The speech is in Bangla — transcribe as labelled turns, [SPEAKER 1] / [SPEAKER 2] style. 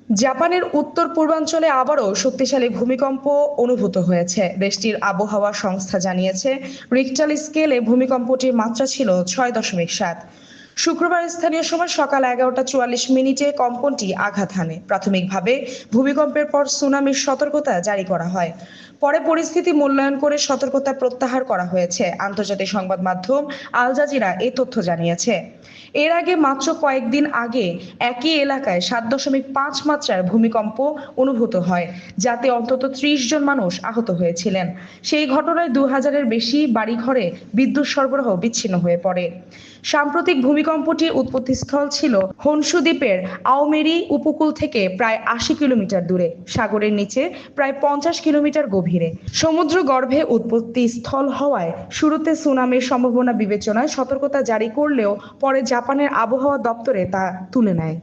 [SPEAKER 1] জাপানের উত্তর পূর্বাঞ্চলে আবারও শক্তিশালী ভূমিকম্প অনুভূত হয়েছে। দেশটির আবহাওয়া সংস্থা জানিয়েছে, রিক্টার স্কেলে ভূমিকম্পটির মাত্রা ছিল 6.7। শুক্রবার স্থানীয় সময় সকাল 11টা 44 মিনিটে কম্পনটি আঘাত হানে। প্রাথমিকভাবে ভূমিকম্পের পর সুনামির সতর্কতা জারি করা হয়। পরে পরিস্থিতি মূল্যায়ন করে সতর্কতা প্রত্যাহার করা হয়েছে। আন্তর্জাতিক সংবাদ মাধ্যম আল জাজিরা এই তথ্য জানিয়েছে। এর আগে মাত্র কয়েকদিন আগে একই এলাকায় 7.5 মাত্রার ভূমিকম্প অনুভূত হয়, যাতে অন্তত 30 জন মানুষ আহত হয়েছিলেন। সেই ঘটনায় 2000-এর বেশি বাড়িঘরে বিদ্যুৎ সরবরাহ বিচ্ছিন্ন হয়ে পড়ে। সাম্প্রতিক ভূমিকম্পটির উৎপত্তিস্থল ছিল হনশু দ্বীপের আওমেরি উপকূল থেকে প্রায় 80 কিলোমিটার দূরে, সাগরের নিচে প্রায় 50 কিলোমিটার গভীরে। সমুদ্র গর্ভে উৎপত্তি স্থল হওয়ায় শুরুতে সুনামির সম্ভাবনা বিবেচনায় সতর্কতা জারি করলেও পরে জাপানের আবহাওয়া দপ্তরে তা তুলে নেয়।